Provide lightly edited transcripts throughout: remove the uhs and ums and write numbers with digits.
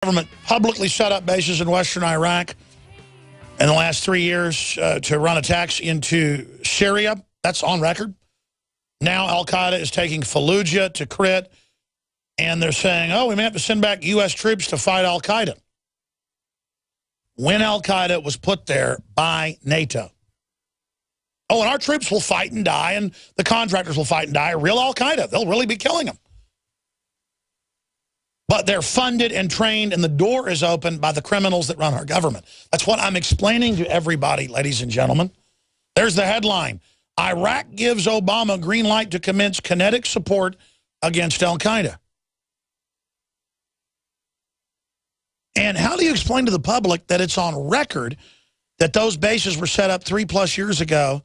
Government publicly set up bases in western Iraq in the last 3 years to run attacks into Syria. That's on record. Now Al-Qaeda is taking Fallujah to Crete, and they're saying, oh, we may have to send back U.S. troops to fight Al-Qaeda. When Al-Qaeda was put there by NATO. Oh, and our troops will fight and die, and the contractors will fight and die. Real Al-Qaeda, they'll really be killing them. But they're funded and trained, and the door is open by the criminals that run our government. That's what I'm explaining to everybody, ladies and gentlemen. There's the headline. Iraq gives Obama green light to commence kinetic support against Al-Qaeda. And how do you explain to the public that it's on record that those bases were set up 3+ years ago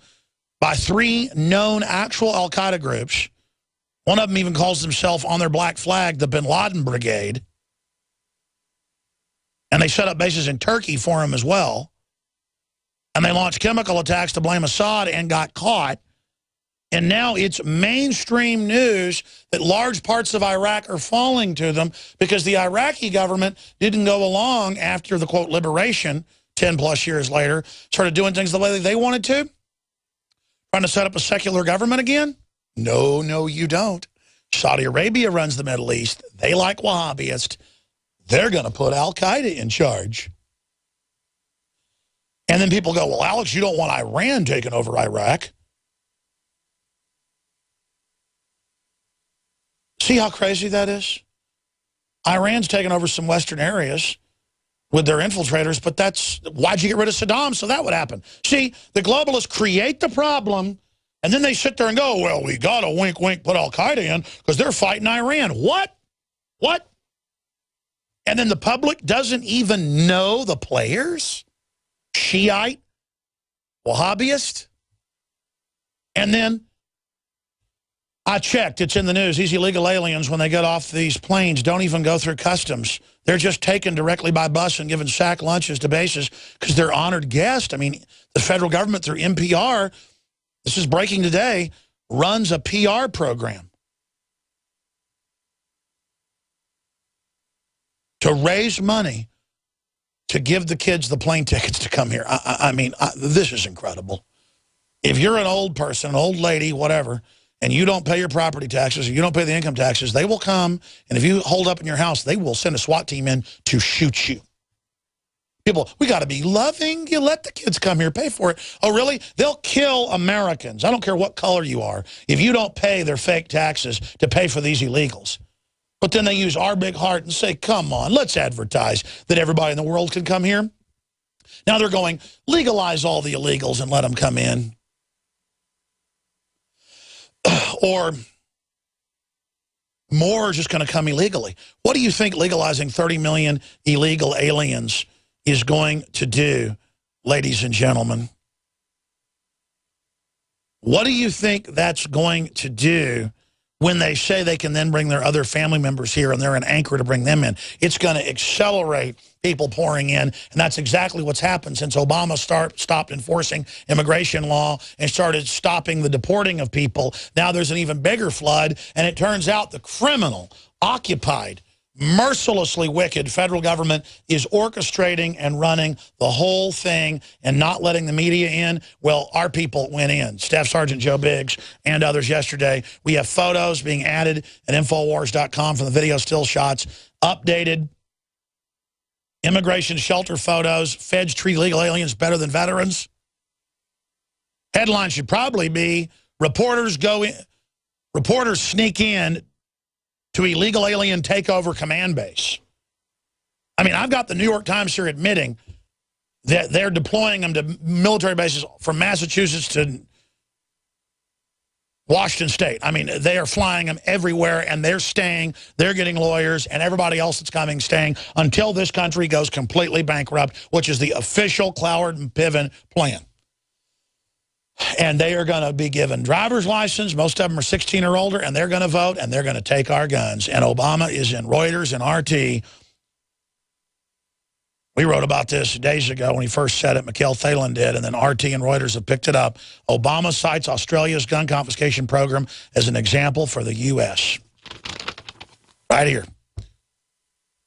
by 3 known actual Al-Qaeda groups? One of them even calls himself on their black flag the Bin Laden Brigade. And they set up bases in Turkey for him as well. And they launched chemical attacks to blame Assad and got caught. And now it's mainstream news that large parts of Iraq are falling to them because the Iraqi government didn't go along after the, quote, liberation 10+ years later, started doing things the way they wanted to. Trying to set up a secular government again. No, no, you don't. Saudi Arabia runs the Middle East. They like Wahhabists. They're going to put Al-Qaeda in charge. And then people go, well, Alex, you don't want Iran taking over Iraq. See how crazy that is? Iran's taken over some Western areas with their infiltrators, but that's, why'd you get rid of Saddam? So that would happen. See, the globalists create the problem, and then they sit there and go, well, we got to wink, wink, put Al-Qaeda in because they're fighting Iran. What? What? And then the public doesn't even know the players? Shiite? Wahhabist? And then I checked, it's in the news, these illegal aliens, when they get off these planes, don't even go through customs. They're just taken directly by bus and given sack lunches to bases because they're honored guests. I mean, the federal government through NPR, this is breaking today, runs a PR program to raise money to give the kids the plane tickets to come here. I mean, this is incredible. If you're an old person, an old lady, whatever, and you don't pay your property taxes, or you don't pay the income taxes, they will come, and if you hold up in your house, they will send a SWAT team in to shoot you. People, we got to be loving. You let the kids come here, pay for it. Oh, really? They'll kill Americans. I don't care what color you are if you don't pay their fake taxes to pay for these illegals. But then they use our big heart and say, come on, let's advertise that everybody in the world can come here. Now they're going, legalize all the illegals and let them come in. Or more are just going to come illegally. What do you think legalizing 30 million illegal aliens is going to do, ladies and gentlemen? What do you think that's going to do when they say they can then bring their other family members here and they're an anchor to bring them in? It's going to accelerate people pouring in, and that's exactly what's happened since Obama stopped enforcing immigration law and started stopping the deporting of people. Now there's an even bigger flood, and it turns out the criminal, occupied, mercilessly wicked federal government is orchestrating and running the whole thing and not letting the media in. Well, our people went in. Staff Sergeant Joe Biggs and others yesterday. We have photos being added at Infowars.com from the video still shots, updated immigration shelter photos. Feds treat illegal aliens better than veterans. Headline should probably be, reporters sneak in to illegal alien takeover command base. I mean, I've got the New York Times here admitting that they're deploying them to military bases from Massachusetts to Washington State. I mean, they are flying them everywhere, and they're staying, they're getting lawyers, and everybody else that's coming staying until this country goes completely bankrupt, which is the official Cloward and Piven plan. And they are going to be given driver's license. Most of them are 16 or older, and they're going to vote, and they're going to take our guns. And Obama is in Reuters and RT. We wrote about this days ago when he first said it. Mikhail Thalen did, and then RT and Reuters have picked it up. Obama cites Australia's gun confiscation program as an example for the U.S. Right here.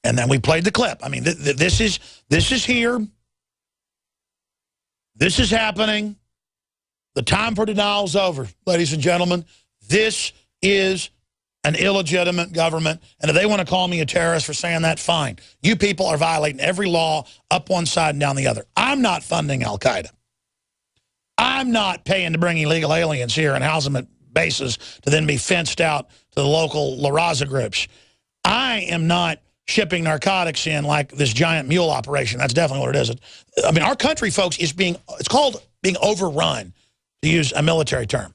And then we played the clip. I mean, this is here. This is happening. The time for denial is over, ladies and gentlemen. This is an illegitimate government. And if they want to call me a terrorist for saying that, fine. You people are violating every law up one side and down the other. I'm not funding al-Qaeda. I'm not paying to bring illegal aliens here and house them at bases to then be fenced out to the local La Raza groups. I am not shipping narcotics in like this giant mule operation. That's definitely what it is. I mean, our country, folks, it's called being overrun, to use a military term.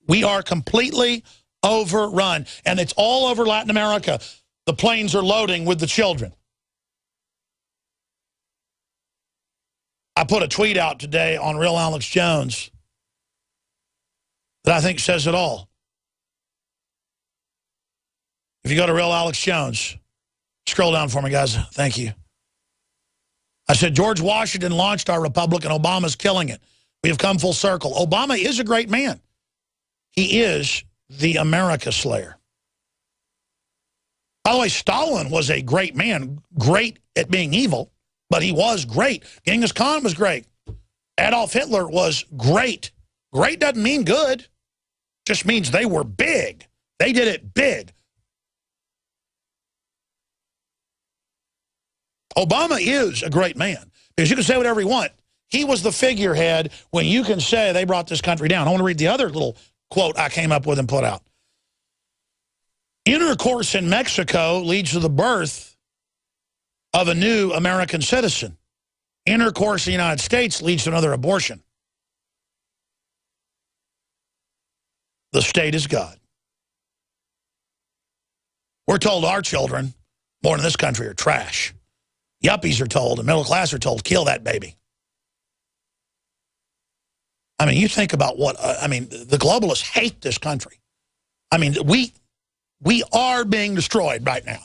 We are completely overrun, and it's all over Latin America. The planes are loading with the children. I put a tweet out today on Real Alex Jones that I think says it all. If you go to Real Alex Jones, scroll down for me, guys. Thank you. I said, George Washington launched our republic, and Obama's killing it. We have come full circle. Obama is a great man. He is the America slayer. By the way, Stalin was a great man, great at being evil, but he was great. Genghis Khan was great. Adolf Hitler was great. Great doesn't mean good. Just means they were big. They did it big. Obama is a great man, because you can say whatever you want. He was the figurehead when you can say they brought this country down. I want to read the other little quote I came up with and put out. Intercourse in Mexico leads to the birth of a new American citizen. Intercourse in the United States leads to another abortion. The state is God. We're told our children, born in this country, are trash. Yuppies are told, and middle class are told, kill that baby. I mean, you think about what, the globalists hate this country. I mean, we are being destroyed right now.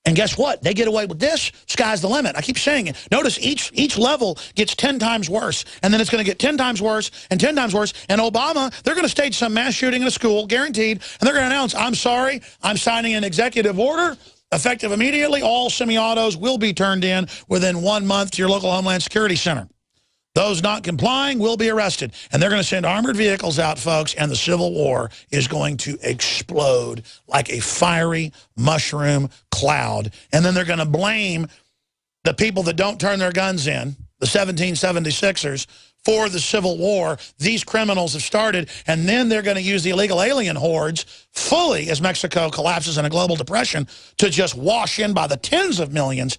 And guess what? They get away with this, sky's the limit. I keep saying it. Notice each level gets 10 times worse, and then it's going to get 10 times worse and 10 times worse. And Obama, they're going to stage some mass shooting in a school, guaranteed, and they're going to announce, I'm sorry, I'm signing an executive order. Effective immediately, all semi-autos will be turned in within 1 month to your local Homeland Security Center. Those not complying will be arrested. And they're going to send armored vehicles out, folks, and the Civil War is going to explode like a fiery mushroom cloud. And then they're going to blame the people that don't turn their guns in, the 1776ers, for the Civil War. These criminals have started, and then they're going to use the illegal alien hordes fully, as Mexico collapses in a global depression, to just wash in by the tens of millions.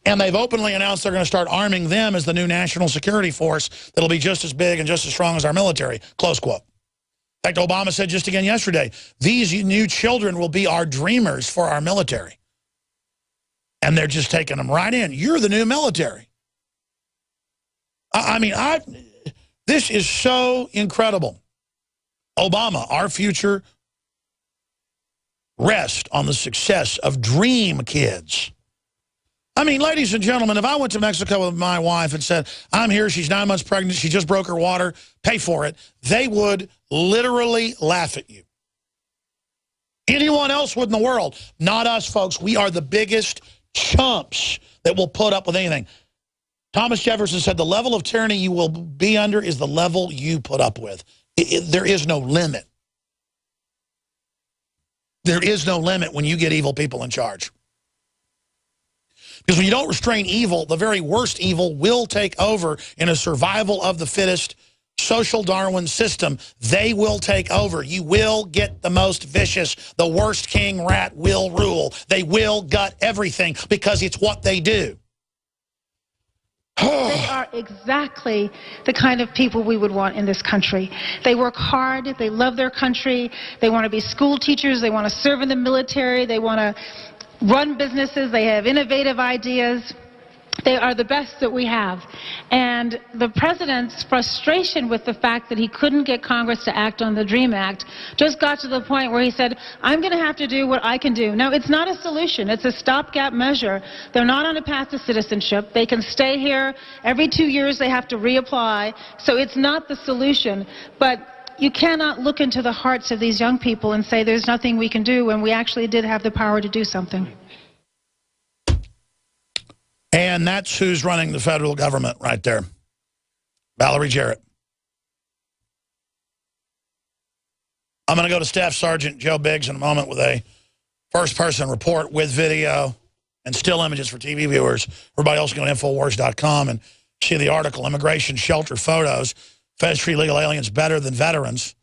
And they've openly announced they're going to start arming them as the new national security force that'll be just as big and just as strong as our military, close quote. In fact, Obama said just again yesterday, these new children will be our dreamers for our military. And they're just taking them right in. You're the new military. This is so incredible. Obama, our future rests on the success of dream kids. I mean, ladies and gentlemen, if I went to Mexico with my wife and said, I'm here, she's 9 months pregnant, she just broke her water, pay for it, they would literally laugh at you. Anyone else would in the world. Not us, folks. We are the biggest chumps that will put up with anything. Thomas Jefferson said the level of tyranny you will be under is the level you put up with. There is no limit. There is no limit when you get evil people in charge. Because when you don't restrain evil, the very worst evil will take over in a survival of the fittest social Darwin system. They will take over. You will get the most vicious. The worst king rat will rule. They will gut everything because it's what they do. They are exactly the kind of people we would want in this country. They work hard. They love their country. They want to be school teachers. They want to serve in the military. They want to run businesses. They have innovative ideas. They are the best that we have. And the president's frustration with the fact that he couldn't get Congress to act on the DREAM Act just got to the point where he said, I'm going to have to do what I can do. Now, it's not a solution. It's a stopgap measure. They're not on a path to citizenship. They can stay here. Every 2 years they have to reapply. So it's not the solution. But you cannot look into the hearts of these young people and say there's nothing we can do when we actually did have the power to do something. And that's who's running the federal government right there. Valerie Jarrett. I'm going to go to Staff Sergeant Joe Biggs in a moment with a first-person report with video and still images for TV viewers. Everybody else can go to Infowars.com and see the article, Immigration Shelter Photos. Feds treat illegal aliens better than veterans.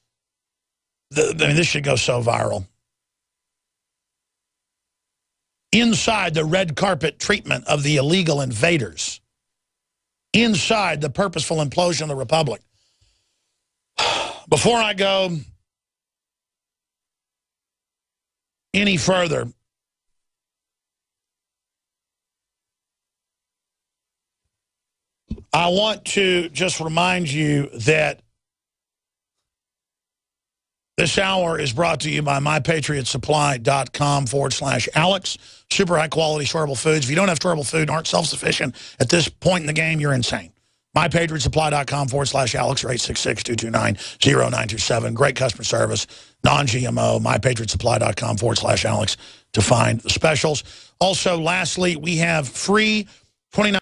I mean, this should go so viral. Inside the red carpet treatment of the illegal invaders. Inside the purposeful implosion of the republic. Before I go any further, I want to just remind you that this hour is brought to you by MyPatriotSupply.com/Alex. Super high quality storable foods. If you don't have storable food and aren't self-sufficient at this point in the game, you're insane. MyPatriotSupply.com/Alex or 866-229-0927. Great customer service, non-GMO. MyPatriotSupply.com/Alex to find the specials. Also, lastly, we have free 29